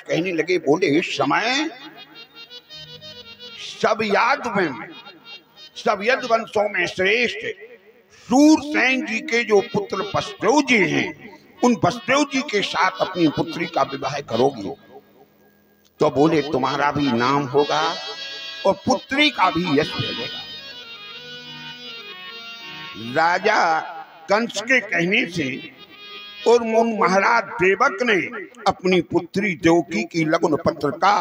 कहने लगे, बोले समय सब यदुवंशों में श्रेष्ठ सूरसेन जी के जो पुत्र वसुदेव जी हैं, उन वसुदेव जी के साथ अपनी पुत्री का विवाह करोगी तो बोले तुम्हारा भी नाम होगा और पुत्री का भी यश मिलेगा। राजा कंस के कहने से और महाराज देवक ने अपनी पुत्री देवकी की लग्न पत्रिका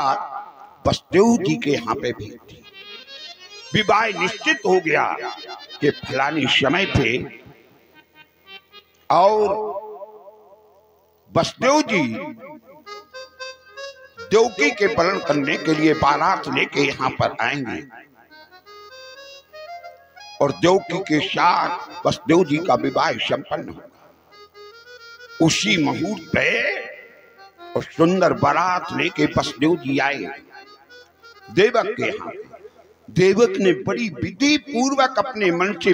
वसुदेव जी के यहाँ पे भेज दी। विवाह निश्चित हो गया कि फलानी समय पे और वसुदेव जी देवकी के पालन करने के लिए बारात लेके यहाँ पर आएंगे और देवकी के साथ वसुदेव जी का विवाह संपन्न होगा। उसी मुहूर्त पे और सुंदर बारात लेके वसुदेव जी आए देवक के यहाँ। देवक ने बड़ी विधि पूर्वक अपने मन से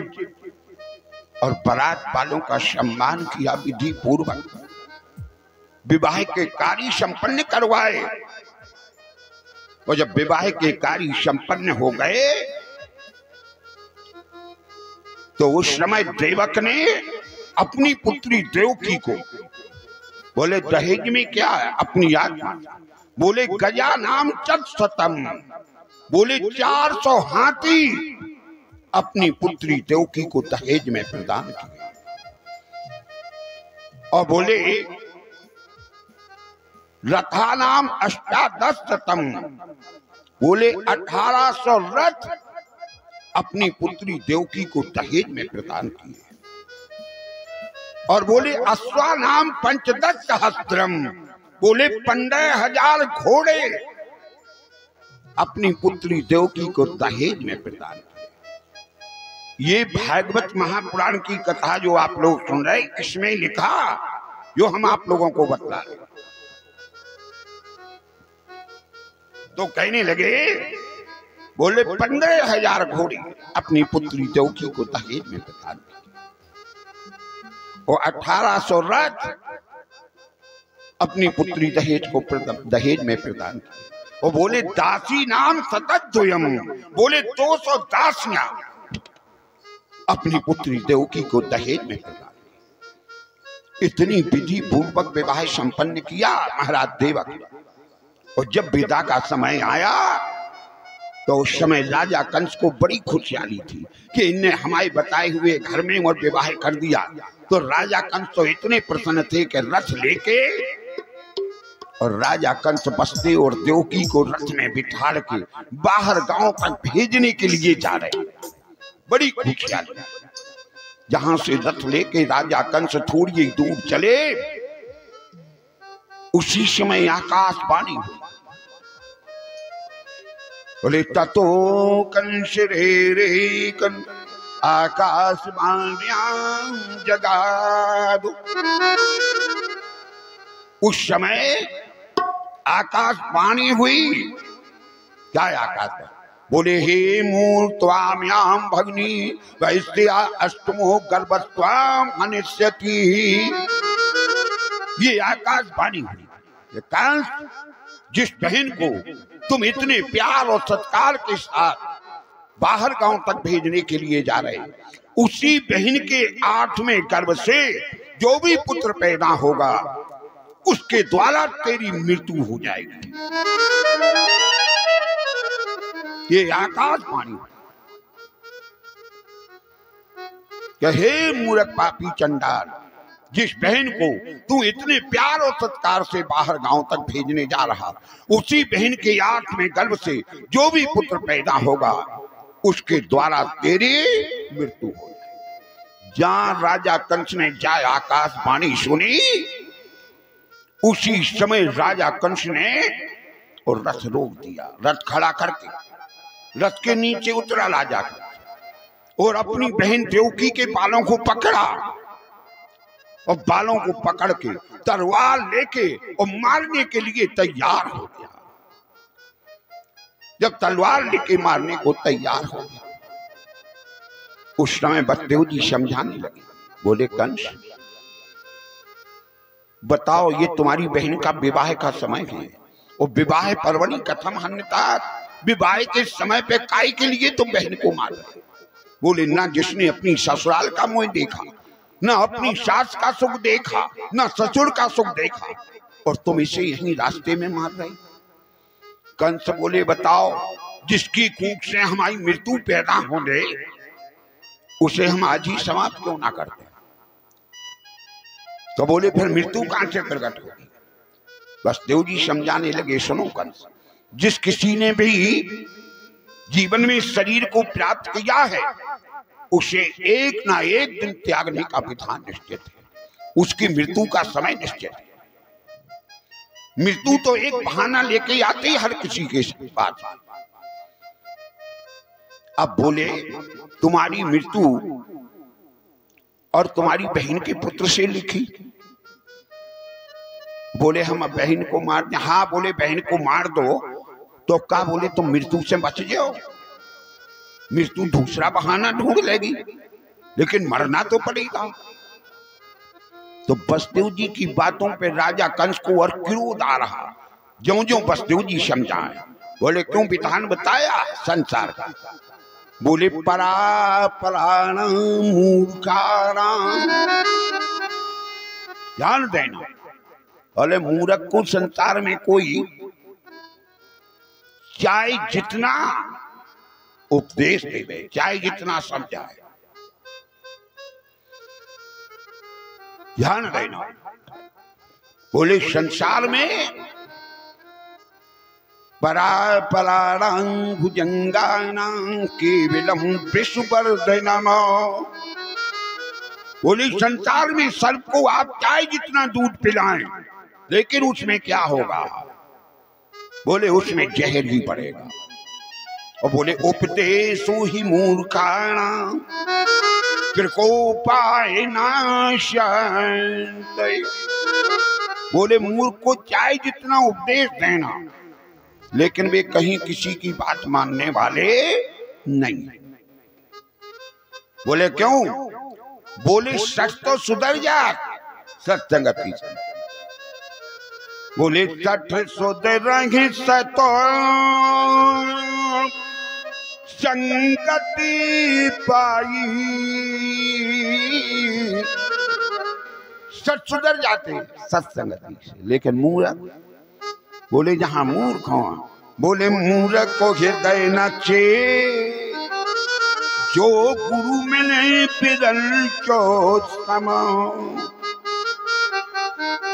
और बारात वालों का सम्मान किया, विधि पूर्वक विवाह के कार्य संपन्न करवाए। और जब विवाह के कार्य संपन्न हो गए तो उस समय देवक ने अपनी पुत्री देवकी को बोले दहेज में क्या है अपनी याद, बोले गजा नाम चतशतम, बोले 400 हाथी अपनी पुत्री देवकी को दहेज में प्रदान किए। और बोले रथा नाम 18शतम, बोले 1800 रथ अपनी पुत्री देवकी को दहेज में प्रदान किए। और बोले अश्वा नाम 15,000, बोले 15,000 घोड़े अपनी पुत्री देवकी को दहेज में प्रदान किए। ये भागवत महापुराण की कथा जो आप लोग सुन रहे, इसमें लिखा जो हम आप लोगों को बतला रहे। तो कहने लगे, बोले 15,000 घोड़े अपनी पुत्री देवकी को दहेज में प्रदान किए और 1800 रथ अपनी पुत्री दहेज में प्रदान किए। और बोले दासी नाम शतद्वयम, बोले 200 दासियां अपनी पुत्री देवकी को दहेज में प्रदान किए। इतनी विधि पूर्वक विवाह संपन्न किया महाराज देवक। और जब विदा का समय आया तो उस समय राजा कंस को बड़ी खुशहाली थी कि इनने हमारे बताए हुए घर में और विवाह कर दिया। तो राजा कंस तो इतने प्रसन्न थे कि रथ लेके और राजा कंस वसुदेव और देवकी को रथ में बिठा के बाहर गांव तक भेजने के लिए जा रहे। बड़ी खुशहाली। जहां से रथ लेके राजा कंस थोड़ी दूर चले, उसी समय आकाशवाणी हुई। बोले ततो कंस रे कन आकाशवाण्यां जगादु। उस समय आकाशवाणी हुई। क्या आकाशवाणी? बोले हे मूर्त्वाम्यां भगिनी वैश्या अष्टमो गर्भस्त्वाम हनिष्यति। ये आकाशवाणी हुई। कंस, जिस बहन को तुम इतने प्यार और सत्कार के साथ बाहर गांव तक भेजने के लिए जा रहे, उसी बहन के 8वें गर्भ से जो भी पुत्र पैदा होगा उसके द्वारा तेरी मृत्यु हो जाएगी। ये आकाशवाणी। हे मूर्ख पापी चंडाल, जिस बहन को तू इतने प्यार और सत्कार से बाहर गांव तक भेजने जा रहा, उसी बहन के 8वें गर्भ से जो भी पुत्र पैदा होगा उसके द्वारा तेरी मृत्यु हो जाए। जहां राजा कंस ने जाए आकाशवाणी सुनी, उसी समय राजा कंस ने और रथ रोक दिया। रथ खड़ा करके रथ के नीचे उतरा राजा और अपनी बहन देवकी के बालों को पकड़ा और बालों को पकड़ के तलवार लेके और मारने के लिए तैयार हो गया। जब तलवार लेके मारने को तैयार हो गया, उस समय वसुदेव जी समझाने लगे। बोले कंस, बताओ ये तुम्हारी बहन का विवाह का समय है, और विवाह पर्वणि कथम हन्यता, विवाह के समय पे काय के लिए तुम बहन को मार रहे? बोले ना जिसने अपनी ससुराल का मोह देखा, ना अपनी सास का सुख देखा, ना ससुर का सुख देखा, और तुम इसे यहीं रास्ते में मार रहे। कंस बोले बताओ, जिसकी कूख से हमारी मृत्यु पैदा हो गए उसे हम आज ही समाप्त क्यों ना करते? तो बोले फिर मृत्यु कहां से प्रकट होगी? वसुदेव जी समझाने लगे, सुनो कंस, जिस किसी ने भी जीवन में शरीर को प्राप्त किया है उसे एक ना एक दिन त्यागने का विधान निश्चित है, उसकी मृत्यु का समय निश्चित है। मृत्यु तो एक बहाना लेके आती है हर किसी के पास। अब बोले तुम्हारी मृत्यु और तुम्हारी बहन के पुत्र से लिखी। बोले हम बहन को मार दें? हाँ। बोले बहन को मार दो तो क्या? बोले तुम मृत्यु से बच जाओ, मृत्यु दूसरा बहाना ढूंढ लेगी, लेकिन मरना तो पड़ेगा। तो वसुदेव जी की बातों पे राजा कंस को और क्रोध आ रहा। ज्यों ज्यों वसुदेव जी समझाए, बोले क्यों विधान बताया संसार का? बोले परा पराण मूर्खाणाम, ध्यान देना। बोले मूर्ख को संसार में कोई चाहे जितना उपदेश दे, चाहे जितना समझाए, ध्यान देना। बोले संसार में परापराणां भुजंगानां केवलम विश्ववर्धनम्, बोले संसार में सर्प को आप चाहे जितना दूध पिलाएं, लेकिन उसमें क्या होगा? बोले उसमें जहर ही पड़ेगा। और बोले उपदेशो ही मूर्खाणां कृकोपाय नाशयन्ते, बोले मूर्ख को चाहे जितना उपदेश देना, लेकिन वे कहीं किसी की बात मानने वाले नहीं। बोले क्यों? बोले सच तो सुधर जा, सत्संगति से। बोले सठ सुधर सतो संगति पाई, सच सुधर जाते सत्संगति से, लेकिन मूर्ख, बोले जहां मूर्ख हो, बोले मूर्ख को हृदय न चे, जो गुरु मिले पिरल चो समा,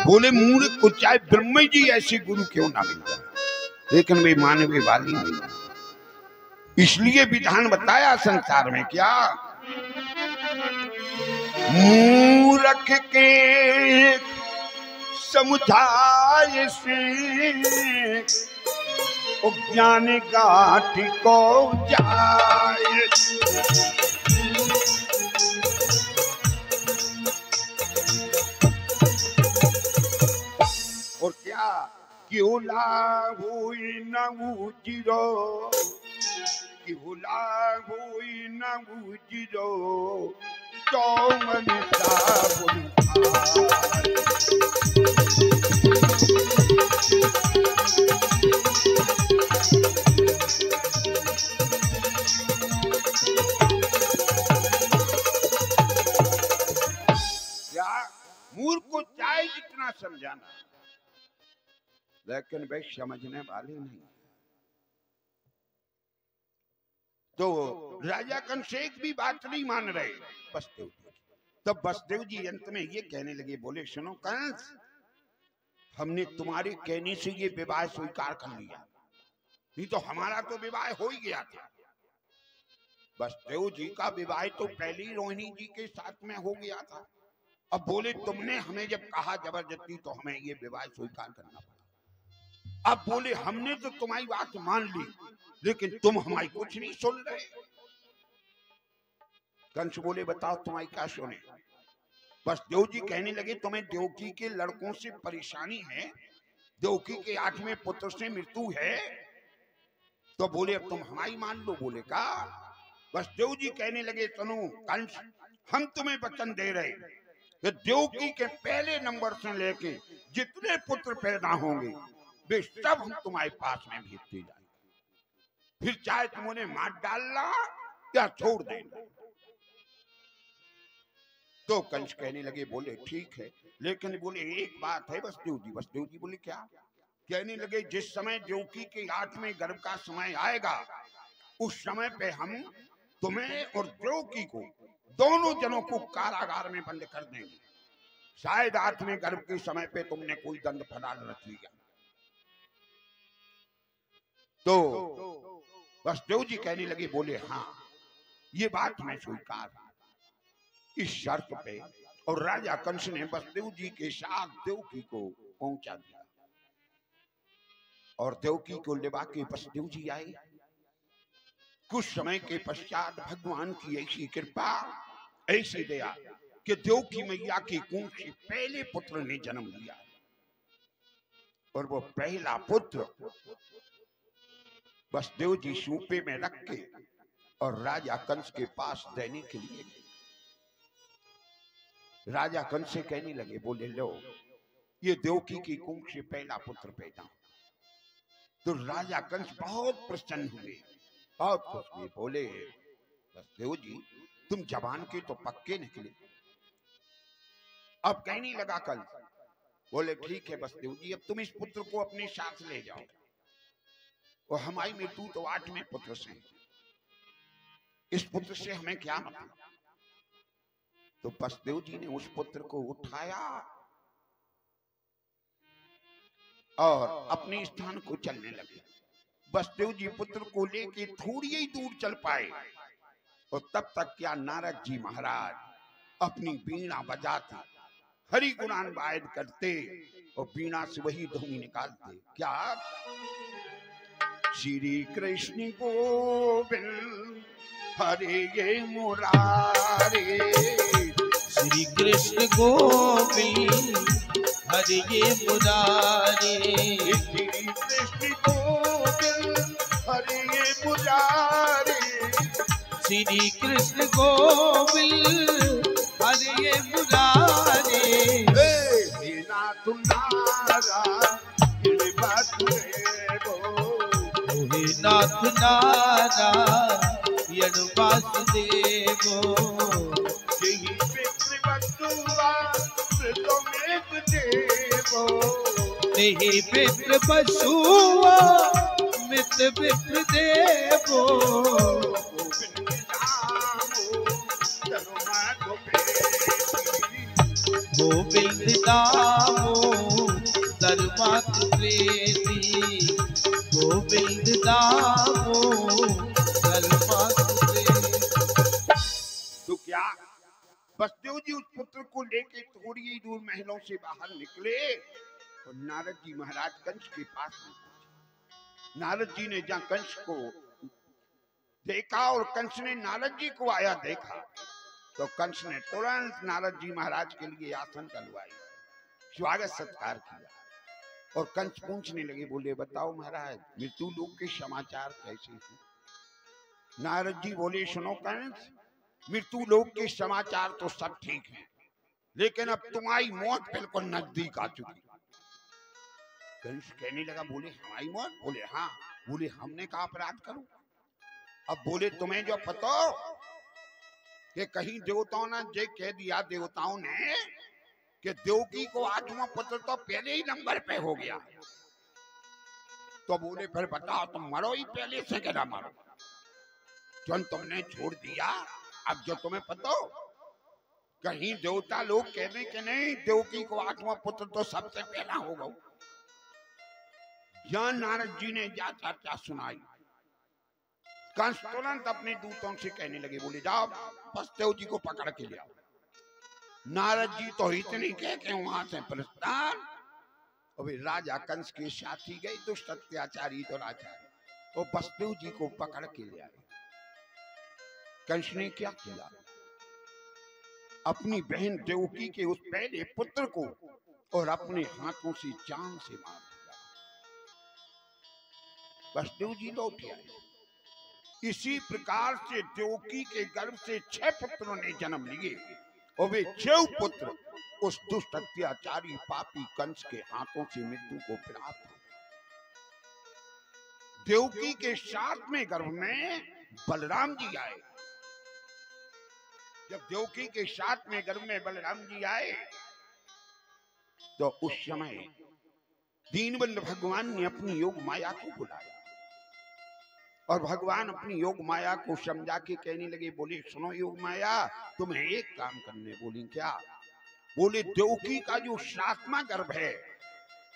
बोले मूर्ख को चाहे ब्रह्म जी ऐसे गुरु क्यों ना मिल जाए, लेकिन वे मानवे वाली नहीं। इसलिए विधान बताया संसार में क्या? मूर्ख के समझाए से ज्ञान गाठ को जाए, और क्या क्यों लाभ हुई न उजिरो, क्यों लाभ हुई न उजिरो, तो मनिता मूर्ख को चाहे जितना समझाना, लेकिन वे समझने वाले नहीं। तो राजा कंस एक भी बात नहीं मान रहे वसुदेव जी। तब वसुदेव जी अंत में ये कहने लगे, बोले सुनो कंस, हमने तुम्हारे कहने से ये विवाह स्वीकार कर लिया, नहीं तो हमारा तो विवाह हो ही गया था। वसुदेव जी का विवाह तो पहले ही रोहिणी जी के साथ में हो गया था। अब बोले तुमने हमें जब कहा जबरदस्ती, तो हमें ये विवाह स्वीकार करना पड़ा। अब बोले हमने तो तुम्हारी बात मान ली, लेकिन तुम हमारी कुछ नहीं सुन रहे। कंस बोले बताओ तुम्हारी क्या सुने? बस देव जी कहने लगे तुम्हें देवकी के लड़कों से परेशानी है, देवकी के 8वें पुत्र से मृत्यु है, तो बोले अब तुम हमारी मान लो। बोले का? बस देव जी कहने लगे सुनो कंस, हम तुम्हें वचन दे रहे कि देवकी के पहले नंबर से लेके जितने पुत्र पैदा होंगे वे सब हम तुम्हारे पास में भेजते जाएंगे, फिर चाहे तुम उन्हें मार डालना या छोड़ देना। तो कंस कहने लगे, बोले ठीक है, लेकिन बोले एक बात है वसुदेव जी। वसुदेव जी बोले क्या? कहने लगे, जिस समय देवकी के 8वें गर्भ का समय आएगा, उस समय पे हम तुम्हें और देवकी को, दोनों जनों को कारागार में बंद कर देंगे। शायद 8वें गर्भ के समय पे तुमने कोई दंड फलाल रच लिया। तो वसुदेव जी कहने लगे, बोले हाँ, ये बात मैं स्वीकार इस शर्त पे। और राजा कंस ने वसुदेव जी के साथ देवकी को पहुंचा दिया और देवकी को लेवा के वसुदेव जी आए। कुछ समय के पश्चात भगवान की ऐसी कृपा, ऐसी दया कि देवकी मैया की कुंठ से पहले पुत्र ने जन्म लिया। और वो पहला पुत्र वसुदेव जी सूपे में रख के और राजा कंस के पास देने के लिए गए। राजा कंस से कहने लगे, बोले लो, ये देवकी की कुंठ से पहला पुत्र पैदा। तो राजा कंस बहुत प्रसन्न हुए, बहुत खुश हुए। बोले वसुदेव जी, तुम जवान के तो पक्के निकले। अब कहने लगा कंस, बोले ठीक है वसुदेव जी, अब तुम इस पुत्र को अपने साथ ले जाओ, और हमारी मृत्यु तो 8वें पुत्र से, इस पुत्र से हमें क्या मतलब। तो वसुदेव जी ने उस पुत्र को उठाया और अपने स्थान को चलने लगे। वसुदेव जी पुत्र को लेके थोड़ी ही दूर चल पाए, और तब तक क्या नारद जी महाराज अपनी बीणा बजाते, हरि गुणान वायद करते और बीणा से वही ध्वनि निकालते। क्या? श्री कृष्ण गोविंद हरे मुरारे, श्री कृष्ण गोविंद हरे मुरारे, श्री कृष्ण गोविंद हरे मुरारे, श्री कृष्ण गोविंद हरे मुरारे। हे नाथ नारायण वासुदेवो, हे नाथ नारायण वासुदेवो, श्री विष्णु वसुवा त्रिलोमेक देवो, हे पितृ पशुआ मित विप्र देवो, गोविंद नामो धर्मा गोपेति, गोविंद नामो धर्मात् प्रेति, गोविंद नामो धर्मात् प्रेति। तो क्या वसुदेव जी उस पुत्र को लेके थोड़ी ही दूर महलों से बाहर निकले और नारद जी महाराज कंस के पास में पहुंचे। नारद जी ने जहां कंस को देखा और कंस ने नारद जी को आया देखा, तो कंस ने तुरंत नारद जी महाराज के लिए आसन डलवाई, स्वागत सत्कार किया। और कंस पूछने लगे, बोले बताओ महाराज, मृत्यु लोक के समाचार कैसे हैं? नारद जी बोले, सुनो कंस, मृत्यु लोक के समाचार तो सब ठीक हैं, लेकिन अब तुम्हारी मौत बिल्कुल नजदीक आ चुकी। कंस कहने लगा, बोले हमारी मौत? बोले हाँ। बोले हमने कहा अपराध करूं? अब बोले तुम्हें जो पता कि कहीं देवताओं ने ये कह दिया, देवताओं ने, कि देवकी को 8वां पुत्र तो पहले ही नंबर पे हो गया। तो बोले फिर बताओ, तुम मरो ही पहले से, क्या मरो? जो तुमने छोड़ दिया, अब जो तुम्हें पता हो, कहीं देवता लोग कहने के नहीं देवकी को 8वां पुत्र तो सबसे पहला होगा। ज्ञान नारद जी ने जा चर्चा सुनाई। कंस तुरंत अपने दूतों से कहने लगे, बोले जाओ वसुदेव जी को पकड़ के ले आओ। नारद जी तो इतनी कह के वहां से प्रस्थान। अभी राजा कंस के साथी गए दुष्ट अत्याचारी दुराचारी, वो वसुदेव जी को पकड़ के ले आए। कंस ने क्या किया? अपनी बहन देवकी के उस पहले पुत्र को और अपने हाथों से जान से मार दिया। वसुदेव जी लौट आए। इसी प्रकार से देवकी के गर्भ से 6 पुत्रों ने जन्म लिए और वे 6 पुत्र उस दुष्ट अत्याचारी पापी कंस के हाथों से मृत्यु को प्राप्त हुए। देवकी के 7वें गर्भ में बलराम जी आए। जब देवकी के 7वें गर्भ में बलराम जी आए तो उस समय दीनबंधु भगवान ने अपनी योग माया को बुलाया और भगवान अपनी योग माया को समझा के कहने लगे, बोले सुनो योग माया, तुम्हें एक काम करने। बोली क्या? बोले देवकी का जो 7वां गर्भ है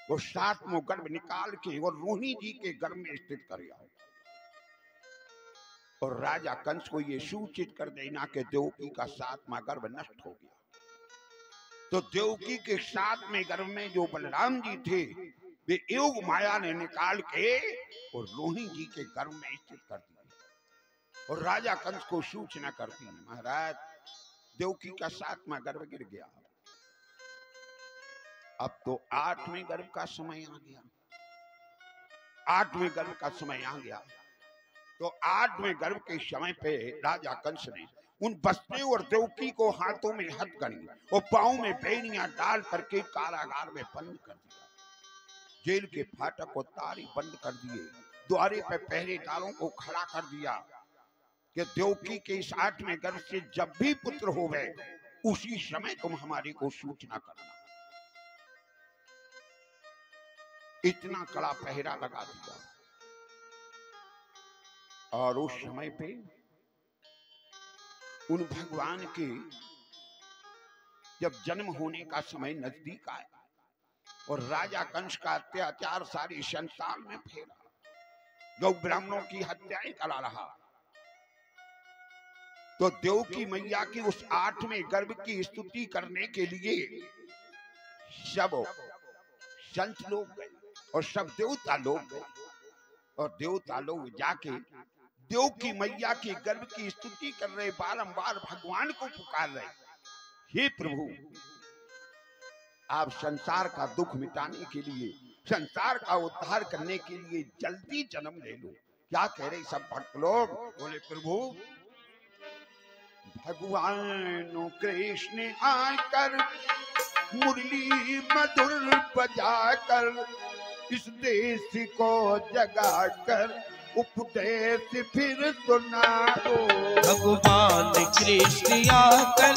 वो 7वां गर्भ निकाल के और रोहिणी जी के गर्भ में स्थित कर आओ और राजा कंस को ये सूचित कर देना कि देवकी का 7वां गर्भ नष्ट हो गया। तो देवकी के 7वें गर्भ में जो बलराम जी थे वे योग माया ने निकाल के और रोहिणी जी के गर्भ में स्थित कर दिए और राजा कंस को सूचना करती है, महाराज देवकी का 7वां गर्भ गिर गया। अब तो 8वें गर्भ का समय आ गया। 8वें गर्भ का समय आ गया तो 8वें गर्भ के समय पे राजा कंस ने उन वसुदेव और देवकी को हाथों में हथकड़ी और पांव में बेड़ियां डाल करके कारागार में बंद कर दिया। जेल के फाटक को तारी बंद कर दिए, द्वारे पर पहरेदारों को खड़ा कर दिया कि देवकी के इस 8वें गर्भ से जब भी पुत्र हो गए उसी समय तुम हमारे को सूचना करना। इतना कड़ा पहरा लगा दिया और उस समय पे उन भगवान के जब जन्म होने का समय नजदीक आया और राजा कंस का अत्याचार सारी संसार में फैला, गौ ब्राह्मणों की हत्याएं करा रहा, तो देवकी मैया की उस 8वें गर्भ की स्तुति करने के लिए सब संत लोग गए और सब देवता लोग गए और देवता लोग जाके देवकी मैया के गर्भ की स्तुति कर रहे, बारंबार भगवान को पुकार रहे, हे प्रभु आप संसार का दुख मिटाने के लिए, संसार का उद्धार करने के लिए जल्दी जन्म ले लो। क्या कह रहे सब भक्त लोग? बोले प्रभु भगवान कृष्ण आकर मुरली मधुर बजाकर इस देश को जगाकर उपदेश फिर सुनाओ। भगवान कृष्ण आकर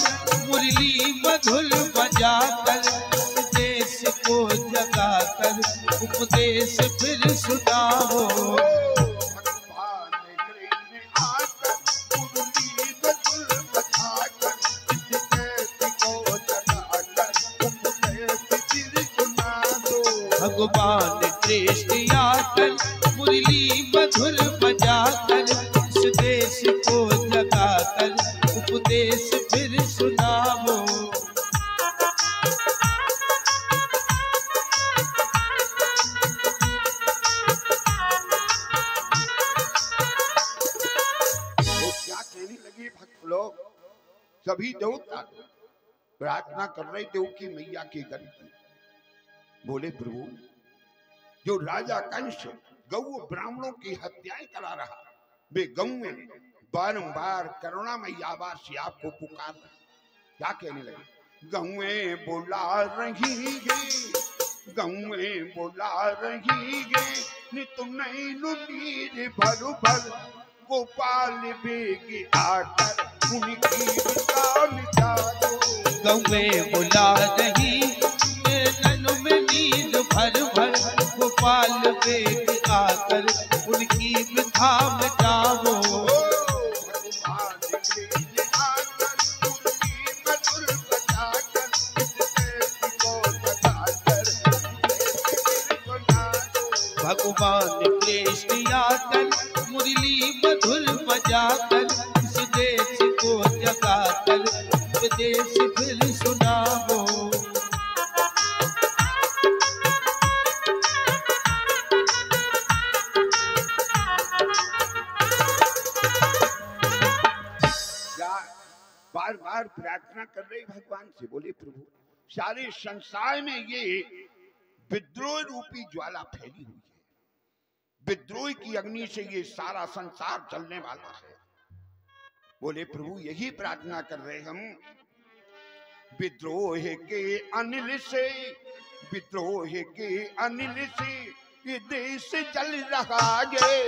मुरली मधुर बजाकर देश को जगाकर उपदेश फिर सुनाओ। भगवान कृष्ण आकर मुरली मधुर बजाकर इस देश को जगाकर उपदेश फिर सुनाओ। भगवान कृष्ण आकर मुरली मधुर बजाकर इस देश को जगाकर उपदेश फिर सुनाओ। तो क्या कहने लगे भक्त लोग? सभी देवता प्रार्थना कर रहे देवकी मैया के गर्भ की। बोले प्रभु जो राजा कंस गौ ब्राह्मणों की हत्याएं करा रहा, वे गौ में बारंबार करुणामयी आवाज से आपको पुकार रहे। क्या कहने लगे? गौएं बोला रही है, गौएं बोला रही है, नित नैनु नीर भर भर गोपाल बेग आकर उनकी विदा मिटा दो। गौएं बुला रही नैनों में नींद भर भर गोपाल बेग आकर उनकी विधा मिटाओ। भगवान कृष्ण आकर मुरली मधुर बजाकर इस देश को जगाकर उपदेश फिर सुनाओ। बार बार प्रार्थना कर रहे भगवान से। बोले प्रभु सारे संसार में ये विद्रोह रूपी ज्वाला फैली हुई है, विद्रोह की अग्नि से ये सारा संसार चलने वाला है। बोले प्रभु यही प्रार्थना कर रहे हम, विद्रोह के अनिल से, विद्रोह के अनिल से ये देश जल रहा है,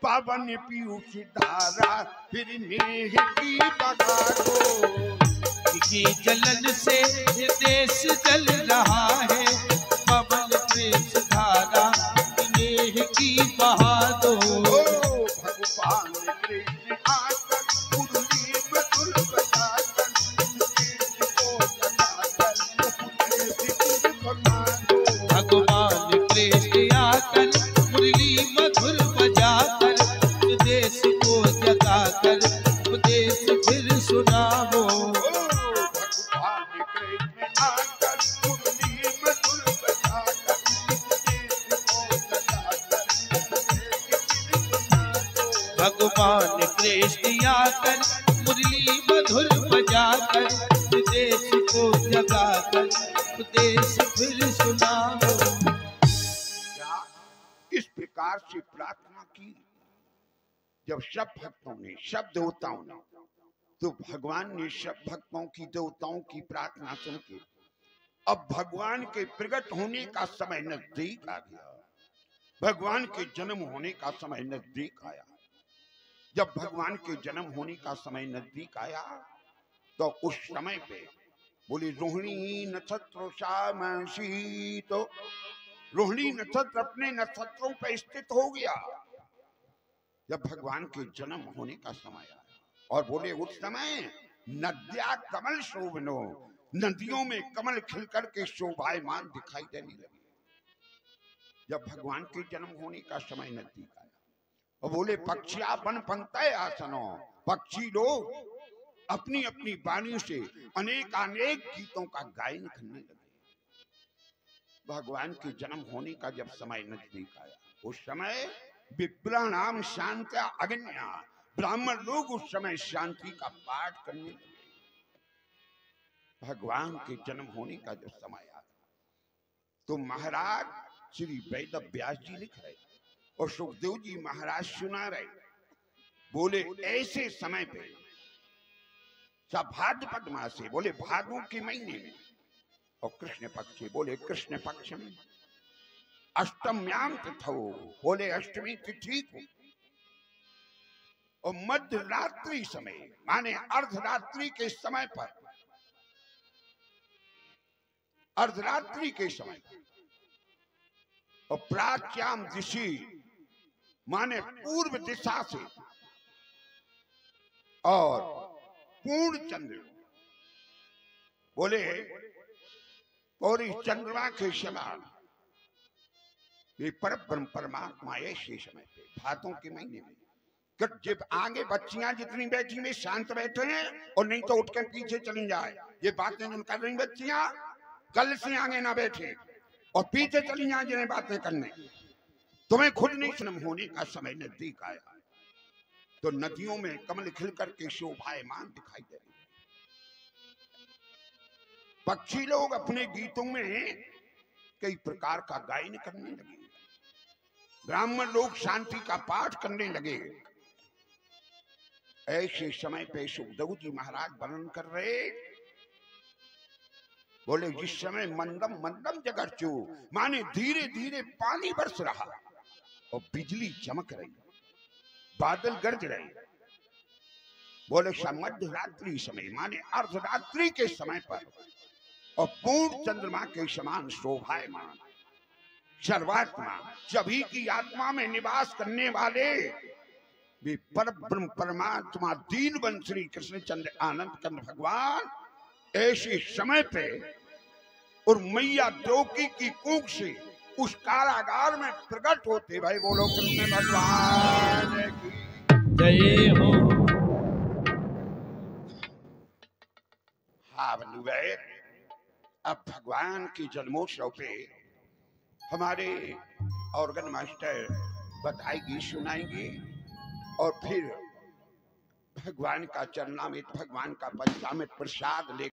पावन पीयूष धारा फिर नेह की बहा दो। की जलन से ये देश जल रहा है, पवन प्रेस धारा नेह की बहा दो। भगवान कृष्ण आकर मुरली मधुर बजाकर देश को जगाकर उपदेश बना दो। भगवान कृष्ण आकर मुरली मधुर बजाकर देश को जगाकर उपदेश फिर सुनाओ। भगवान कृष्ण आकर मुरली मधुर बजाकर देश को जगाकर उपदेश फिर सुनाओ। इस प्रकार से प्रार्थना की। जब सब भक्तों ने, सब देवताओं ने, तो भगवान ने सब भक्तों की, देवताओं की प्रार्थना सुन के अब भगवान के प्रकट होने का समय नजदीक आ गया। भगवान के जन्म होने का समय नजदीक आया। जब भगवान के जन्म होने का समय नजदीक आया तो उस समय पे बोले रोहिणी नक्षत्र शामसी, तो रोहिणी नक्षत्र अपने नक्षत्रों पर स्थित हो गया जब भगवान के जन्म होने का समय आया। और बोले उस समय नद्या कमल शोभनो, नदियों में कमल खिल करके शोभायमान दिखाई देने लगे जब भगवान के जन्म होने का समय नजदीक आया। और बोले पक्षिया बन पंतय आसनो, पक्षी लोग अपनी अपनी वाणी से अनेक गीतों का गायन करने लगे। भगवान के जन्म होने का जब समय नजदीक आया उस समय विप्राणाम शांत्या अग्न्या, ब्राह्मण लोग उस समय शांति का पाठ करने लगे। भगवान के जन्म होने का जब समय आया तो महाराज श्री वेद व्यास जी लिख रहे और सुखदेव जी महाराज सुना रहे। बोले ऐसे समय पे भाद्रपद मास से, बोले भादों के महीने में, और कृष्ण पक्ष, बोले कृष्ण पक्ष में, अष्टम्याम तिथौ, बोले अष्टमी तिथि को, और मध्य रात्रि समय माने अर्धरात्रि के समय पर, अर्धरात्रि के समय, और प्राच्याम दिशि माने पूर्व दिशा से, और पूर्ण चंद्र, बोले पूरी चंद्रमा के समान ये परब्रह्म परमात्मा ऐसे समय पे भादों के महीने में, जब आगे बच्चियां जितनी बैठी में शांत बैठे हैं और नहीं तो उठकर पीछे चली जाए। ये बातें नहीं कर रही बच्चियां, कल से आगे ना बैठे और पीछे चली जाए जिन्हें बातें करने। तुम्हें खुद नहीं जन्म होने का समय नजदीक आया तो नदियों में कमल खिल करके शोभायमान दिखाई दे रहे। पक्षी लोग अपने गीतों में कई प्रकार का गायन करने लगे। ब्राह्मण लोग शांति का पाठ करने लगे। ऐसे समय पे सुखदेव जी महाराज वर्णन कर रहे, बोले जिस समय मंदम मंदम जगर्चू, माने धीरे धीरे पानी बरस रहा और बिजली चमक रही, बादल गरज रहे। बोले मध्य रात्रि समय माने अर्धरात्रि के समय पर और पूर्ण चंद्रमा के समान शोभायमान सर्वात्मा, सभी की आत्मा में निवास करने वाले वे परब्रह्म परमात्मा दीनबंधु श्री कृष्ण चंद्र आनंद कंद भगवान ऐसे समय पे और मैया द्रौपदी की कूख से उस कारागार में प्रकट होते। भाई बोलो कृष्ण भगवान की जय हो। हाँ बंधु भाई, अब भगवान की जन्मोत्सव पे हमारे ऑर्गन मास्टर बताएगी, सुनाएंगी और फिर भगवान का चरणामृत, भगवान का पंचामृत प्रसाद ले